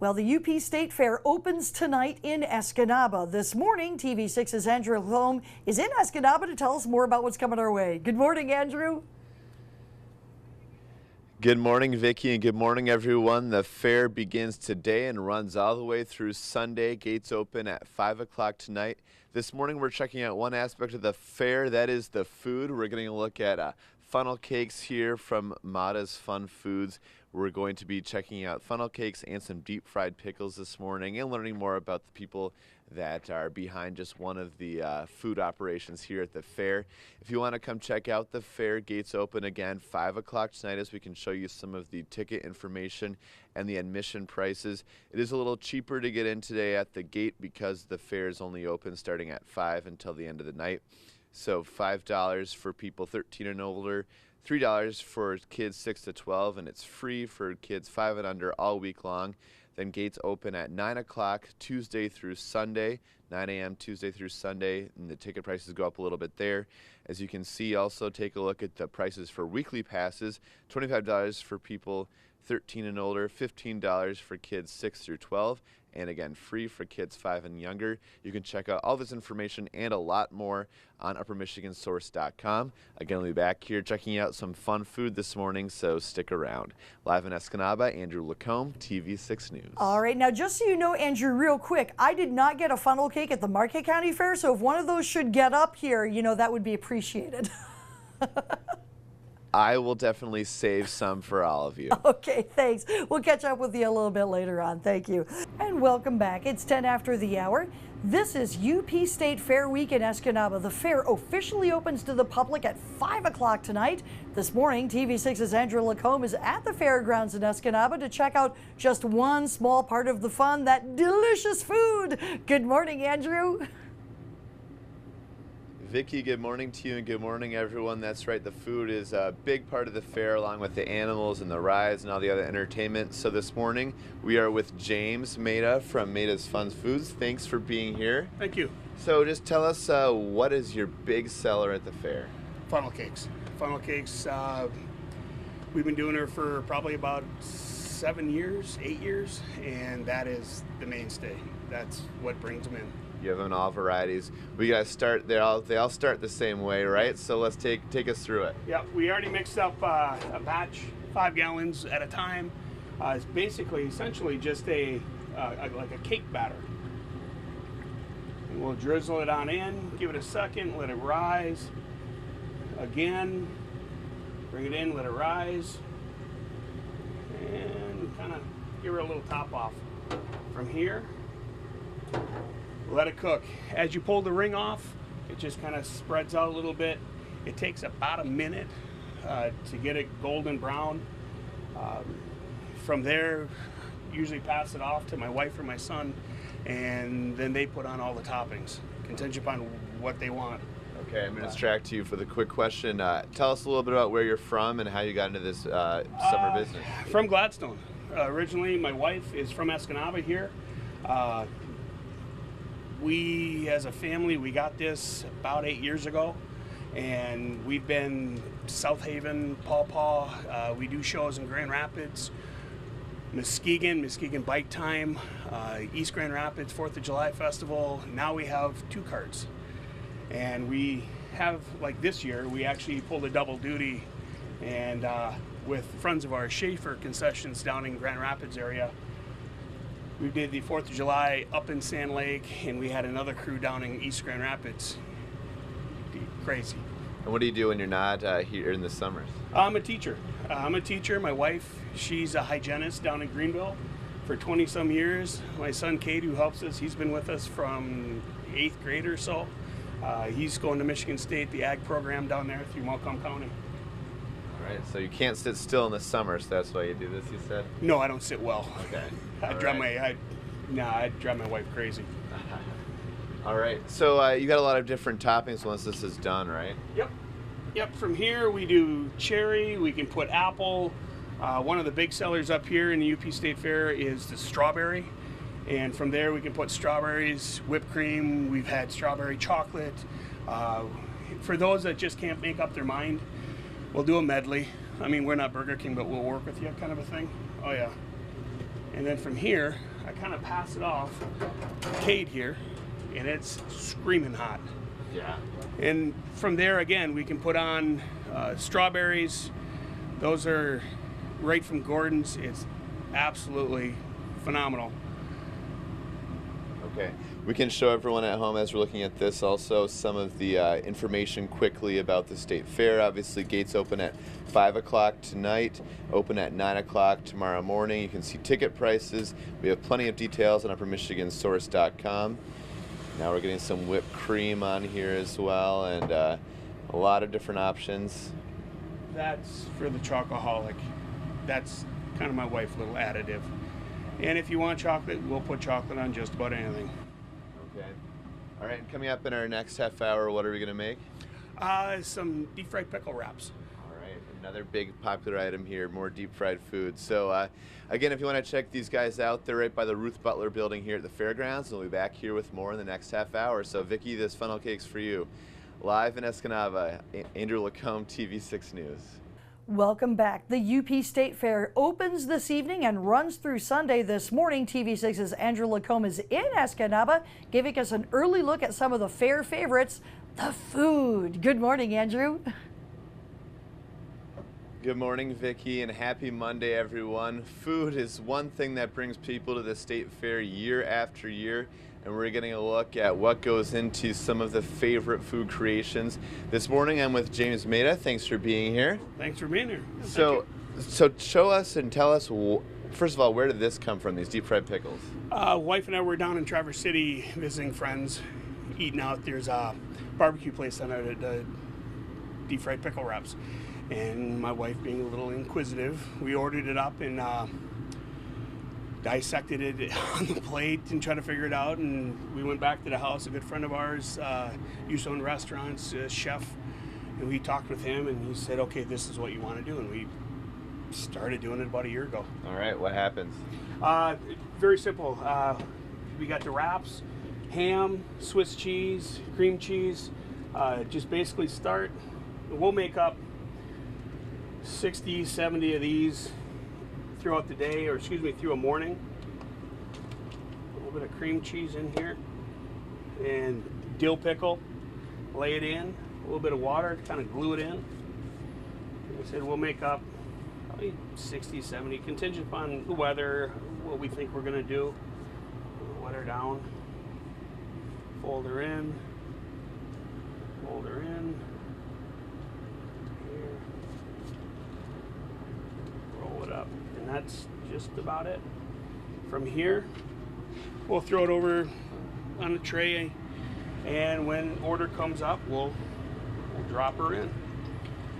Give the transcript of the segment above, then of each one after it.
Well, the UP State Fair opens tonight in Escanaba. This morning, TV6's Andrew Lacombe is in Escanaba to tell us more about what's coming our way. Good morning, Andrew. Good morning, Vicki, and good morning, everyone. The fair begins today and runs all the way through Sunday. Gates open at 5 o'clock tonight. This morning, we're checking out one aspect of the fair, that is the food. We're getting a look at funnel cakes here from Mata's Fun Foods. We're going to be checking out funnel cakes and some deep fried pickles this morning and learning more about the people that are behind just one of the food operations here at the fair. If you want to come check out the fair, gates open again 5 o'clock tonight as we can show you some of the ticket information and the admission prices. It is a little cheaper to get in today at the gate because the fair is only open starting at 5 until the end of the night. So $5 for people 13 and older, $3 for kids 6 to 12, and it's free for kids 5 and under all week long. Then gates open at 9 o'clock Tuesday through Sunday, 9 a.m. Tuesday through Sunday, and the ticket prices go up a little bit there. As you can see, also take a look at the prices for weekly passes, $25 for people 13 and older, $15 for kids 6 through 12, and again, free for kids 5 and younger. You can check out all this information and a lot more on uppermichigansource.com. Again, we'll be back here checking out some fun food this morning, so stick around. Live in Escanaba, Andrew Lacombe, TV6 News. All right, now just so you know, Andrew, real quick, I did not get a funnel cake at the Marquette County Fair, so if one of those should get up here, you know, that would be appreciated. I will definitely save some for all of you. Okay, thanks. We'll catch up with you a little bit later on. Thank you. And welcome back. It's 10 after the hour. This is UP State Fair Week in Escanaba. The fair officially opens to the public at 5 o'clock tonight. This morning, TV6's Andrew Lacombe is at the fairgrounds in Escanaba to check out just one small part of the fun, that delicious food. Good morning, Andrew. Vicki, good morning to you and good morning, everyone. That's right, the food is a big part of the fair along with the animals and the rides and all the other entertainment. So this morning we are with James Mata from Mata's Fun Foods. Thanks for being here. Thank you. So just tell us what is your big seller at the fair? Funnel cakes. Funnel cakes, we've been doing it for probably about 7 years, 8 years, and that is the mainstay. That's what brings them in. You have them in all varieties. We gotta start. They all start the same way, right? So let's take us through it. Yeah, we already mixed up a batch, 5 gallons at a time. It's basically, essentially, just like a cake batter. And we'll drizzle it on in, give it a second, let it rise. Again, bring it in, let it rise, and kind of give her a little top off. From here, let it cook. As you pull the ring off, it just kind of spreads out a little bit. It takes about a minute to get it golden brown. From there, usually pass it off to my wife or my son, and then they put on all the toppings, contingent upon what they want. Okay, I'm going to distract you for the quick question. Tell us a little bit about where you're from and how you got into this summer business. From Gladstone. Originally, my wife is from Escanaba here. We, as a family, we got this about 8 years ago, and we've been South Haven, Paw Paw. We do shows in Grand Rapids, Muskegon Bike Time, East Grand Rapids 4th of July Festival. Now we have 2 carts, and we have, like this year, we actually pulled a double duty, and with friends of ours, Schaefer Concessions down in Grand Rapids area. We did the 4th of July up in Sand Lake, and we had another crew down in East Grand Rapids. Crazy. And what do you do when you're not here in the summers? I'm a teacher. My wife, she's a hygienist down in Greenville for 20-some years. My son, Cade, who helps us, he's been with us from 8th grade or so. He's going to Michigan State, the ag program down there through Macomb County. All right, so you can't sit still in the summer, so that's why you do this, you said? No, I don't sit well. Okay. I'd drive my wife crazy. All right, so you got a lot of different toppings once this is done, right? Yep, from here we do cherry, we can put apple. One of the big sellers up here in the UP State Fair is the strawberry. And from there we can put strawberries, whipped cream, we've had strawberry chocolate. For those that just can't make up their mind, we'll do a medley. I mean, we're not Burger King, but we'll work with you kind of a thing. Oh yeah. And then from here, I kind of pass it off Cade here, and it's screaming hot. Yeah. And from there, again, we can put on strawberries. Those are right from Gordon's. It's absolutely phenomenal. Okay. We can show everyone at home as we're looking at this also some of the information quickly about the State Fair. Obviously, gates open at 5 o'clock tonight, open at 9 o'clock tomorrow morning. You can see ticket prices. We have plenty of details on uppermichigansource.com. Now we're getting some whipped cream on here as well, and a lot of different options. That's for the chocoholic. That's kind of my wife's little additive. And if you want chocolate, we'll put chocolate on just about anything. Okay. All right, and coming up in our next half hour, what are we going to make? Some deep fried pickle wraps. All right, another big popular item here, more deep fried food. So again, if you want to check these guys out, they're right by the Ruth Butler building here at the fairgrounds. We'll be back here with more in the next half hour. So Vicki, this funnel cake's for you. Live in Escanaba, Andrew Lacombe, TV6 News. Welcome back. The UP State Fair opens this evening and runs through Sunday. This morning, TV6's Andrew Lacombe is in Escanaba, giving us an early look at some of the fair favorites, the food. Good morning, Andrew. Good morning, Vicki, and happy Monday, everyone. Food is one thing that brings people to the State Fair year after year, and we're getting a look at what goes into some of the favorite food creations. This morning, I'm with James Maida. Thanks for being here. Thanks for being here. So show us and tell us, first of all, where did this come from, these deep fried pickles? Wife and I were down in Traverse City visiting friends, eating out. There's a barbecue place that had deep fried pickle wraps. And my wife, being a little inquisitive, we ordered it up and dissected it on the plate and tried to figure it out. And we went back to the house. A good friend of ours used to own restaurants, chef, and we talked with him, and he said, "Okay, this is what you want to do." And we started doing it about a year ago. All right, what happens? Very simple. We got the wraps, ham, Swiss cheese, cream cheese. Just basically start. We'll make up 60, 70 of these throughout the day, or excuse me, through a morning. A little bit of cream cheese in here and dill pickle. Lay it in, a little bit of water to kind of glue it in. Like I said, we'll make up probably 60, 70, contingent upon the weather, what we think we're going to do. Wet her down, fold her in, fold her in. Up, and that's just about it. From here, we'll throw it over on a tray, and when order comes up, we'll drop her in,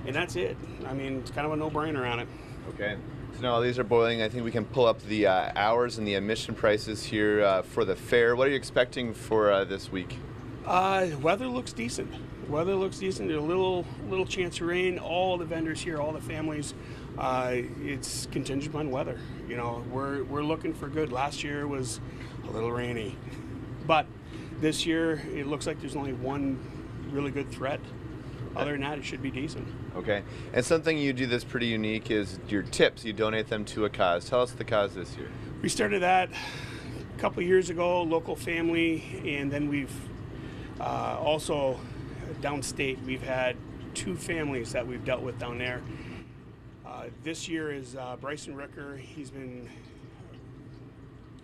and that's it. I mean, it's kind of a no-brainer on it. Okay. So now these are boiling. I think we can pull up the hours and the admission prices here for the fair. What are you expecting for this week? Weather looks decent. Weather looks decent. There's a little chance of rain. All the vendors here, all the families. It's contingent on weather. You know, we're looking for good. Last year was a little rainy, but this year it looks like there's only one really good threat. Other than that, it should be decent. Okay. And something you do that's pretty unique is your tips. You donate them to a cause. Tell us the cause this year. We started that a couple years ago, local family, and then we've also downstate. We've had 2 families that we've dealt with down there. This year is Bryson Ricker. He's been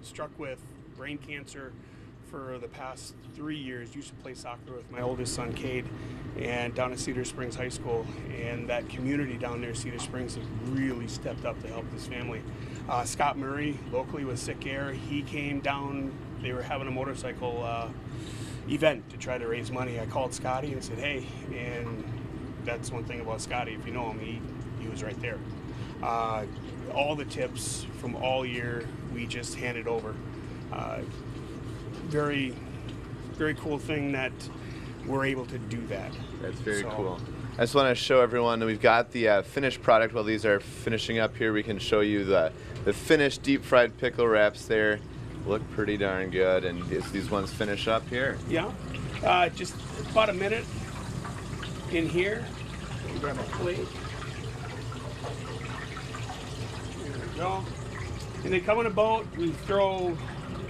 struck with brain cancer for the past 3 years. Used to play soccer with my oldest son, Cade, and down at Cedar Springs High School. And that community down there, Cedar Springs, has really stepped up to help this family. Scott Murray, locally with Sick Air, he came down. They were having a motorcycle event to try to raise money. I called Scotty and said, "Hey," and that's one thing about Scotty. If you know him, he was right there. All the tips from all year, we just handed over. Very, very cool thing that we're able to do that. That's very cool. I just want to show everyone that we've got the finished product. While these are finishing up here, we can show you the finished deep fried pickle wraps there. Look pretty darn good. And these ones finish up here. Yeah, just about a minute in here. Grab a plate. There we go. And they come in a boat. We throw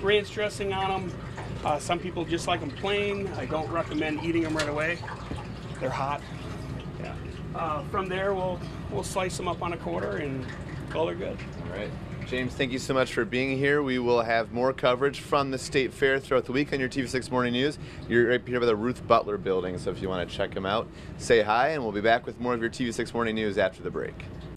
ranch dressing on them. Some people just like them plain. I don't recommend eating them right away. They're hot. Yeah. From there, we'll slice them up on a quarter and call it good. All right. James, thank you so much for being here. We will have more coverage from the State Fair throughout the week on your TV6 Morning News. You're right here by the Ruth Butler building, so if you want to check them out, say hi, and we'll be back with more of your TV6 Morning News after the break.